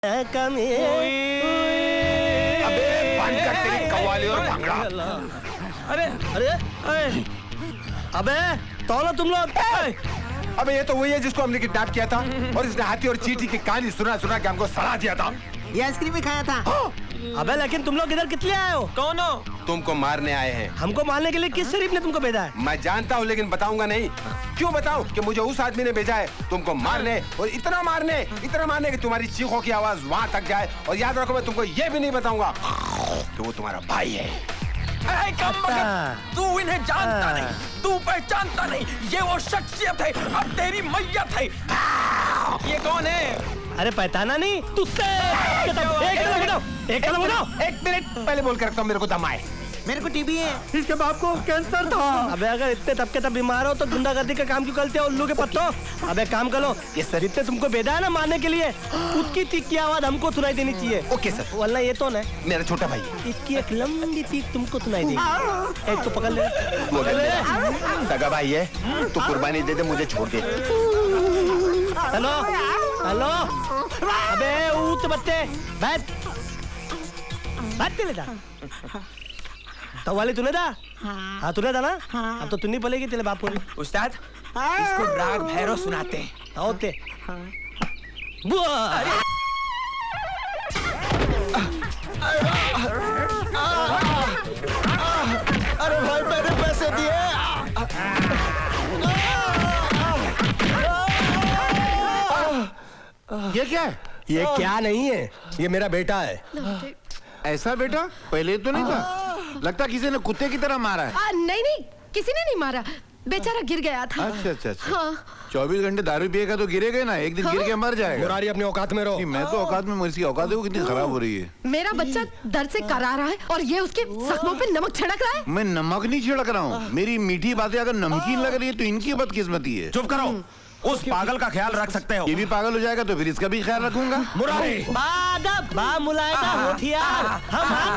अबे बंद कर तेरी कव्वाली और भांगड़ा। अरे अबे तो ना तुम लोग। अबे ये तो वही है जिसको हमने किडनैप किया था और इसने हाथी और चींटी की कहानी सुना सुना के हमको सड़ा दिया था। ये आइसक्रीम भी खाया था। अबे लेकिन तुम लोग इधर किस लिए आए हो? कौन हो? तुमको मारने आए हैं। हमको मारने के लिए किस शरीफ ने तुमको भेजा है? मैं जानता हूँ लेकिन बताऊंगा नहीं। क्यों बताऊं कि मुझे उस आदमी ने भेजा है तुमको मारने और इतना मारने कि तुम्हारी चीखों की आवाज वहां तक जाए। और याद रखो मैं तुमको ये भी नहीं बताऊंगा कि वो तुम्हारा भाई है। तू इन्हें जानता नहीं, तू पहचानता नहीं। ये वो शख्सियत है, अब तेरी मैयत है। ये कौन है? अरे पहचाना नहीं तुझसे। एक मिनट पहले बोल के रखता हूँ मेरे को दम आए। मेरे को टीबी है। इसके बाप को कैंसर था। अबे अगर इतने तब के तब बीमार हो तो गुंडागर्दी का काम क्यों करते हो उल्लू के पत्तों? अबे काम करो, ये शरीफ ने तुमको भेजा है ना मारने के लिए, उसकी चीख की आवाज हमको सुनाई देनी चाहिए। Okay sir. वरना ये तो ना मेरा छोटा भाई इसकी एक लंबी चीख तुमको सुनाई देगी। एक तो पकड़ ले। सगा भाई है, तू कुर्बानी दे दे, मुझे छोड़ दे। Hello hello. अबे ऊँट बच्चे बैठ लेता। तो वाले तूने था? हाँ तूने था ना? अब तो तू नहीं पलेगी तेरे बाप को। उस्ताद, इसको राग भैरव सुनाते हैं। होते अरे भाई मैंने पैसे दिए। ये क्या है? ये क्या नहीं है, ये मेरा बेटा है। ऐसा बेटा पहले तो नहीं था। लगता किसी ने कुत्ते की तरह मारा है। नहीं किसी ने नहीं मारा, बेचारा गिर गया था। अच्छा। हाँ। 24 घंटे दारू पिएगा तो गिरेगा ना, एक दिन गिर के मर जाएगा। मुरारी अपनी औकात में रहो। मैं तो औकात में, मेरी औकात देखो कितनी खराब हो रही है। मेरा बच्चा दर्द से करा रहा है और ये उसके जख्मों पे नमक छिड़क रहा है। मैं नमक नहीं छिड़क रहा हूँ, मेरी मीठी बातें अगर नमकीन लग रही है तो इनकी बदकिस्मती है। चुप करो, उस पागल का ख्याल रख सकते हो। ये भी पागल हो जाएगा तो फिर इसका भी ख्याल रखूंगा। मुरारी हम आ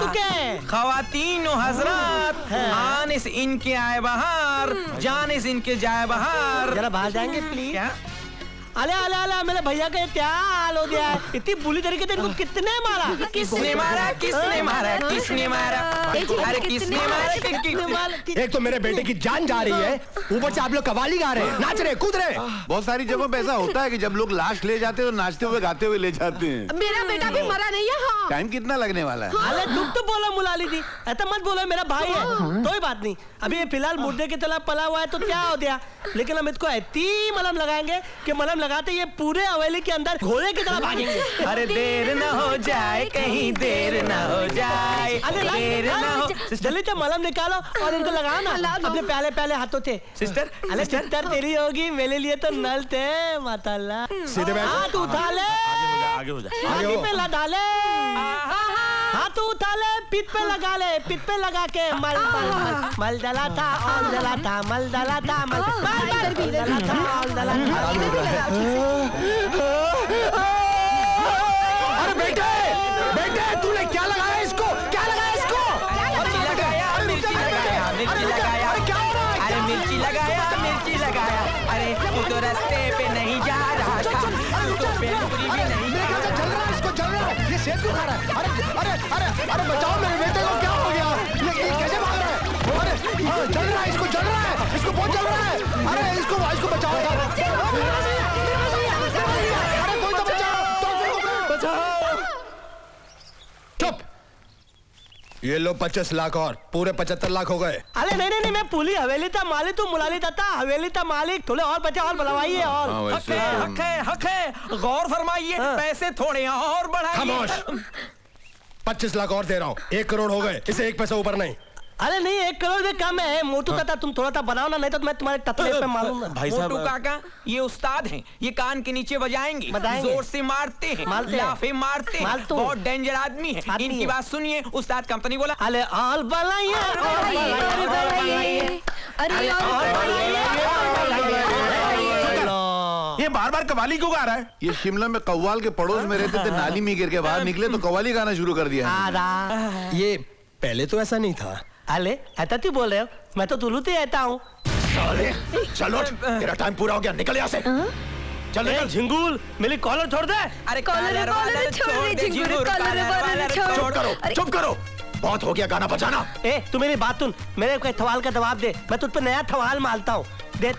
चुके। खवातीन और हजरात, आने से इनके आए बाहर, जाने से इनके जाए बाहर। जरा बाहर जाएंगे प्लीज। क्या? अले मेरे भैया का क्या हाल हो गया है? इतनी बुरी तरीके से इनको कितने मारा? किसने मारा? अरे किसने मारा? एक तो मेरे बेटे की जान जा रही है, ऊपर से आप लोग कव्वाली गा रहे हैं, नाच रहे, कूद रहे। बहुत सारी जगहों पे ऐसा होता है कि जब लोग लाश ले जाते हैं तो नाचते हुए गाते हुए ले जाते हैं। मेरा बेटा भी मरा नहीं है। हाँ। टाइम कितना लगने वाला है? अरे तुम तो बोलो मुलाली थी, ऐसा मत बोलो, मेरा भाई है। कोई बात नहीं, अभी ये फिलहाल मुर्दे की तरह पला हुआ है तो क्या हो गया, लेकिन हम इसको ऐसी मलहम लगाएंगे कि मलहम लगाते ये पूरे हवेली के अंदर घोड़े की तरह भागेंगे। अरे देर न हो जाए, कहीं देर न हो जाए, देर न हो। जल्दी से मलहम निकालो और इनको लगाओ ना अपने पहले पहले हाथों से। सिस्टर, अरे सिस्टर तेरी होगी, मेरे लिए तो नल थे। माताल्लाह, सीधे बैठ। हाथ उठा ले, आगे हो जा। छाती पे लगा ले, हाथ उठा ले, पीठ पे लगा ले, पीठ पे लगा के मल डला था, ऑल डला था, मल डला था, मल डला था, ऑल डला था। अरे बेटे तूने क्या लगाया इसको? मिर्ची लगाया। अरे तू तो रास्ते पे नहीं जा रहा था, तू तो बेलपुरी भी नहीं। इसको जल रहा है, ये सेब क्यों खा रहा है? अरे बचाओ मेरे बेटे को, क्या हो गया? ये कैसे भाग रहा है? अरे जल रहा है, इसको बहुत जल रहा है। अरे इसको बचाओ। अरे कोई तो बचाओ। चुप। ये लो 25 लाख और पूरे 75 लाख हो गए। अरे नहीं, मैं पूरी हवेली था मालिक, तू मुलाली था हवेली था मालिक। थोड़े और बचे और बढ़वाइए और। हक है, गौर फरमाइए, पैसे थोड़े और बढ़ाइए। खामोश। 25 लाख और दे रहा हूँ, 1 करोड़ हो गए, इसे 1 पैसा ऊपर नहीं। अरे नहीं, 1 करोड़ भी कम है। मोटू काका तुम थोड़ा सा बनाओ ना, नहीं तो मैं तुम्हारे टपले पे मारूंगा। मोटू काका ये उस्ताद हैं, ये कान के नीचे बजाएंगे, जोर से मारते हैं, लाफे मारते हैं, बहुत डेंजर आदमी है। इनकी बात सुनिए, उस्ताद कंपनी बोला। अरे ऑल बनाइए, ये बार कव्वाली क्यों गा रहा है? ये शिमला में कव्वाल के पड़ोस में रहते थे, नाली में गिर के बाहर निकले तो कव्वाली गाना शुरू कर दिया। ये पहले तो ऐसा नहीं था। अले ऐसा क्यों बोल रहे हो? मैं तो तुलू से आता हूँ। चलो तेरा टाइम पूरा हो गया, निकल यहाँ से। चल निकल। झिंगुर मेरी कॉलर छोड़ दे। अरे कॉलर वालर छोड़ दे, झिंगुर, कॉलर वालर छोड़। चुप करो, अरे- चुप करो, बहुत हो गया गाना बजाना। ए तू मेरी बात सुन, मेरे को एक सवाल का जवाब दे, मैं तुझ पे नया सवाल मारता हूँ। दे,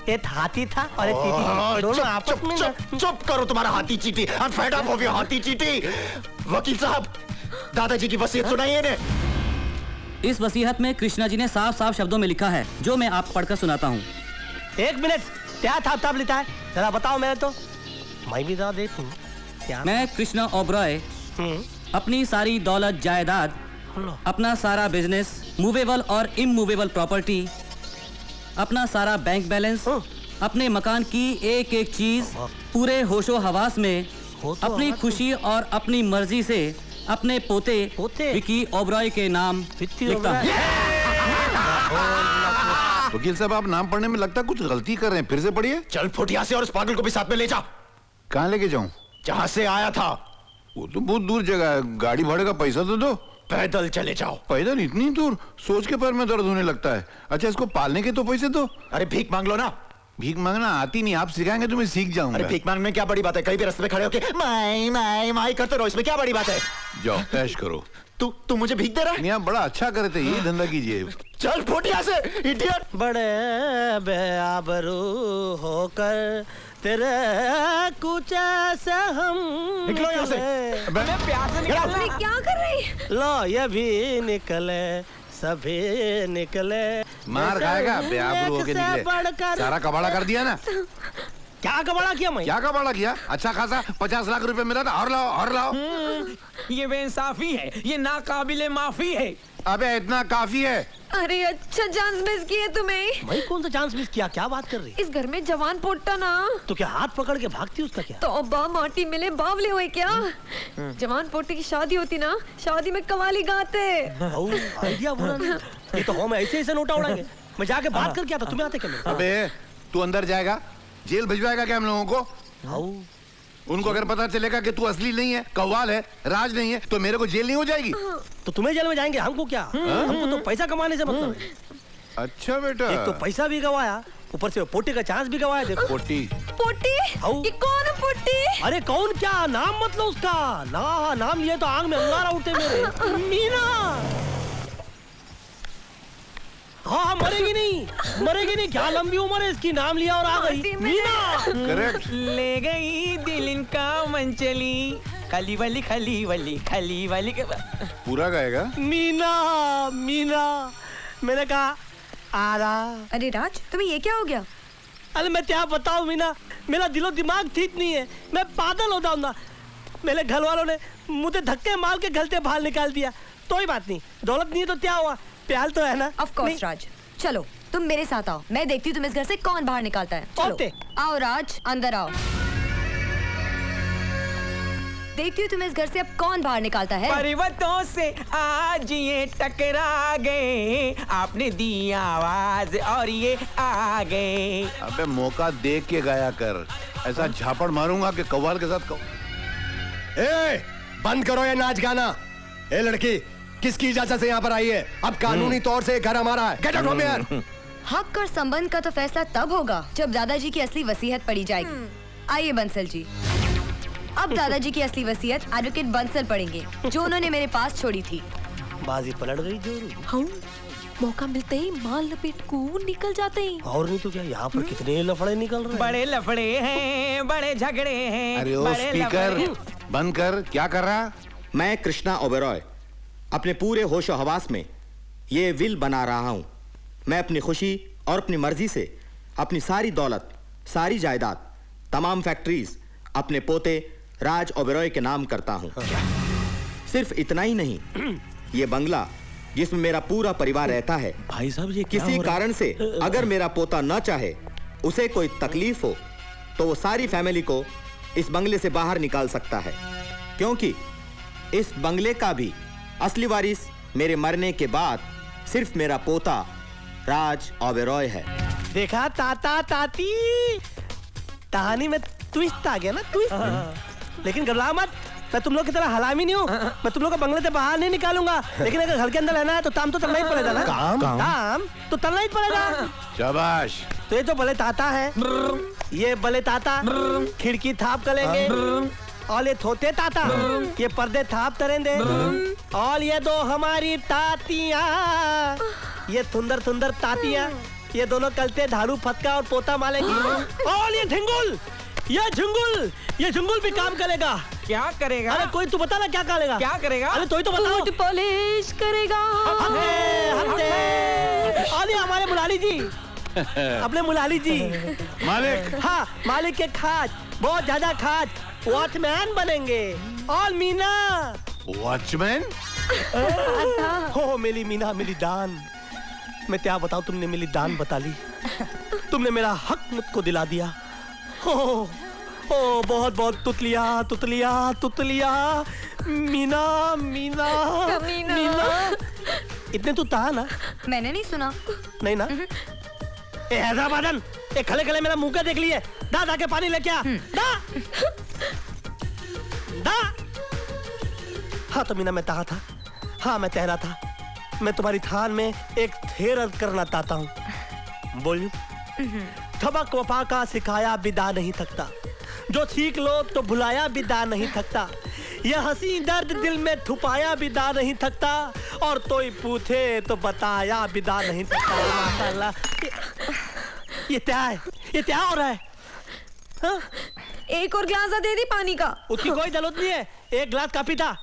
एक हाथी था और एक चींटी थी, दोनों आपस में चुप करो, तुम्हारा हाथी चींटी। I'm fed up of your हाथी चींटी। वकील साहब, दादाजी की वसीयत सुनाइए ने। इस वसीयत में कृष्णा जी ने साफ साफ शब्दों में लिखा है, जो मैं आप पढ़कर सुनाता हूँ। एक मिनट, क्या था तब लिखा है, जरा बताओ मेरे तो, मैं भी जरा देखूं क्या। मैं कृष्णा ओबरॉय अपनी सारी दौलत जायदाद, अपना सारा बिजनेस, मूवेबल और इमूवेबल प्रॉपर्टी, अपना सारा बैंक बैलेंस, अपने मकान की एक एक चीज पूरे होशो हवास में अपनी खुशी और अपनी मर्जी से अपने पोते विकी ओबरॉय के नाम लिखता हूँ। वकील साहब, आप नाम पढ़ने में लगता कुछ गलती कर रहे हैं, फिर से पढ़िए। चल फुट यहाँ से और उस पागल को भी साथ में ले जा। कहाँ लेके जाऊं? जहाँ से आया था। वो तो बहुत दूर जगह है, गाड़ी भाड़े का पैसा तो दो। पैदल चले जाओ। पैदल इतनी दूर? सोच के पैर में दर्द होने लगता है। अच्छा, इसको पालने के तो पैसे दो। अरे भीख मांग लो ना। भीख मांगना आती नहीं, आप सिखाएंगे तो मैं सीख जाऊंगा। अरे भीख मांगने में क्या बड़ी बात है, कहीं भी रास्ते में खड़े होके माई करते रहो, इसमें क्या बड़ी बात है। जाओ ऐश करो। तू मुझे भीख दे रहा है? नहीं, आप बड़ा अच्छा करे थे, यही धंधा कीजिए। चल फुट यहाँ से, इडियट। बड़े बेआबरू होकर तेरे कुछ ऐसे हम निकलो यहाँ से। हमें प्यार से निकालना। अरे क्या कर रही है? लो ये भी निकले, सभी निकले। मार खाएगा बेआबरू होके निकले। सारा कबाड़ा कर दिया ना। क्या कबाड़ा किया मैं? क्या कबाड़ा किया? अच्छा खासा 50 लाख रुपए मिला था। और लाओ और लाओ। ये बेइंसाफी है, ये नाकाबिले माफी है। अबे इतना काफी है। अरे अच्छा चांस मिस किए तुम्हें। मैं कौन सा चांस मिस किया, क्या बात कर रही? इस घर में जवान पोट्टा ना, तो क्या हाथ पकड़ के भागती उसका क्या? तौबा माटी मिले बावले हुए क्या। जवान पोट्टे की शादी होती ना, शादी में कवाली गाते। आइडिया बुरा नहीं, ये तो हम ऐसे नोटा उड़ाएंगे। मैं जाके बात करके आता, तुम्हें आते क्या? अबे तू अंदर जाएगा, जेल भिजवाएगा क्या हम लोगों को? उनको अगर पता चलेगा कि तू असली नहीं है, कव्वाल है, राज नहीं है, तो मेरे को जेल नहीं हो जाएगी? तो तुम्हें जेल में जाएंगे, हमको क्या? हमको तो पैसा कमाने से मतलब है। अच्छा बेटा, एक तो पैसा भी गवाया, ऊपर से पोटी का चांस भी गवाया। देखो पोटी। पोट्टी? ये कौन है पोट्टी? अरे कौन क्या नाम मतलब उसका? ना नाम लिए तो आंख में अंगारा उठे मेरे। मीना। हाँ मरेगी नहीं, क्या लंबी उम्र है इसकी, नाम लिया और आ गई मीना। करेक्ट। ले गई दिल इनका मन चली, खली वाली के पूरा गाएगा। मीना मैंने कहा आ रहा। अरे राज, तुम्हें ये क्या हो गया? अरे मैं क्या बताऊं मीना, मेरा दिलो दिमाग ठीक नहीं है, मैं पागल होता हूँ ना। मेरे घर वालों ने मुझे धक्के मार के घर से बाहर निकाल दिया। कोई बात नहीं, दौलत नहीं तो क्या हुआ, प्यार तो है ना। ऑफ कोर्स राज, चलो तुम मेरे साथ आओ, मैं देखती हूँ तुम इस घर से कौन बाहर निकालता है। चलो आओ राज, अंदर आओ, देखती हूँ तुम इस घर से अब कौन बाहर निकालता है। पर्वतों से आज ये टकरा गए, आपने दी आवाज और ये आ गए। अबे मौका देख के गाया कर, ऐसा झापड़ मारूंगा कि कव्वाल के साथ बंद करो ये नाच गाना। ए लड़की, किसकी इजाजत से यहाँ पर आई है? अब कानूनी तौर से घर हमारा है। Get out from here. हक और संबंध का तो फैसला तब होगा जब दादाजी की असली वसीयत पढ़ी जाएगी। आइए बंसल जी, अब दादाजी की असली वसीयत एडवोकेट बंसल पढ़ेंगे, जो उन्होंने मेरे पास छोड़ी थी। बाजी पलट गई जोरू। हाँ, मौका मिलते ही माल लपेट को निकल जाते हैं। और नहीं तो क्या, यहाँ पर कितने लफड़े निकल रहे हैं। बड़े लफड़े हैं, बड़े झगड़े हैं। अरे ओ स्पीकर बंद कर, क्या कर रहा? मैं कृष्णा ओबेरॉय अपने पूरे होशो हवास में ये विल बना रहा हूं। मैं अपनी खुशी और अपनी मर्जी से अपनी सारी दौलत, सारी जायदाद, तमाम फैक्ट्रीज अपने पोते राज ओबेरॉय के नाम करता हूं। सिर्फ इतना ही नहीं, ये बंगला जिसमें मेरा पूरा परिवार रहता है, भाई साहब ये क्या किसी हो रहा है? कारण से अगर मेरा पोता न चाहे, उसे कोई तकलीफ हो, तो वो सारी फैमिली को इस बंगले से बाहर निकाल सकता है, क्योंकि इस बंगले का भी असली वारिस मेरे मरने के बाद सिर्फ मेरा पोता राज ओबेरॉय है। देखा ताता ताती, कहानी में ट्विस्ट आ गया ना, ट्विस्ट। लेकिन घबरा मत, मैं तुम लोग की तरह हलामी नहीं हूँ। मैं तुम लोग को बंगले से बाहर नहीं निकालूंगा, लेकिन अगर घर के अंदर रहना है तो काम तो करना ही पड़ेगा ना। काम तो करना ही पड़ेगा। शाबाश। तो ये तो बले ताता है, ये बले ताता खिड़की थाप करेंगे, और ये थोते ताता ये पर्दे थाप करेंगे, और ये दो हमारी तातियाँ, ये थुंदर थुंदर तातियाँ, ये दोनों कलते झाड़ू फटका और पोता मारेंगी। और ये झिंगुल, ये झिंगुल भी काम करेगा। क्या करेगा? अरे कोई तू बता ना क्या करेगा? क्या करेगा? अरे तो बताओ। बूट पॉलिश करेगा। अरे हमारे मुलाली जी, अपने मुलाली जी मालिक। हाँ, मालिक के खास, बहुत ज्यादा खास वॉचमैन बनेंगे। और मीना वॉचमैन? हो मेरी मीना, मेरी दान। मैं क्या बताऊं, तुमने मेरी दान बता ली, तुमने मेरा हक मुझको दिला दिया। ओ बहुत बहुत तुतलिया तुतलिया तुतलिया, मीना मीना मीना। इतने तू था ना? मैंने नहीं सुना। नहीं ना? ए हैदराबादन, ए खले खले मेरा मुंह का देख लिए। दा के पानी लेके आ। दा। हाँ तो मीना मैं कहा था, हाँ मैं कह रहा था, मैं तुम्हारी थान में एक थेर अर्ज करना चाहता हूँ। बोलूं? थबक वफा का सिखाया बिदा नहीं थकता, जो सीख लो तो भुलाया बिदा नहीं थकता, यह हंसी दर्द दिल में छुपाया बिदा नहीं थकता, और कोई पूछे तो बताया बिदा नहीं थकता। माशाल्लाह। ये क्या है? ये क्या हो रहा है? हाँ? एक और गिलास दे दी पानी का। उसकी कोई जरूरत नहीं है, एक गिलास काफी था।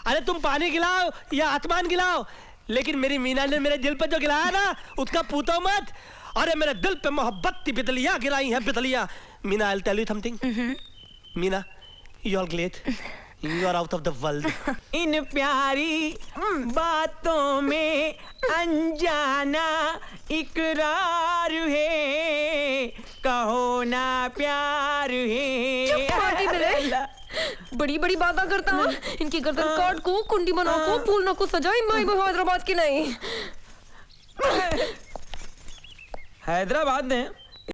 अरे तुम पानी गिलाओ या आसमान गिलाओ, लेकिन मेरी मीना ने मेरे दिल पे जो गिलाया ना, उसका पूछो मत। अरे मेरे दिल पे मोहब्बत की बिजलियां गिराई हैं, बिजलियां। Meena, I'll tell you something. Meena, you are great. You are out of the world. इन प्यारी बातों में अनजाना इकरार है, कहो ना प्यार है। बड़ी बड़ी बातें करता हूँ, इनकी गर्दन काट को, कुंडी बना को, फूल ना को सजाई, मैं हैदराबाद की नहीं। हैदराबाद ने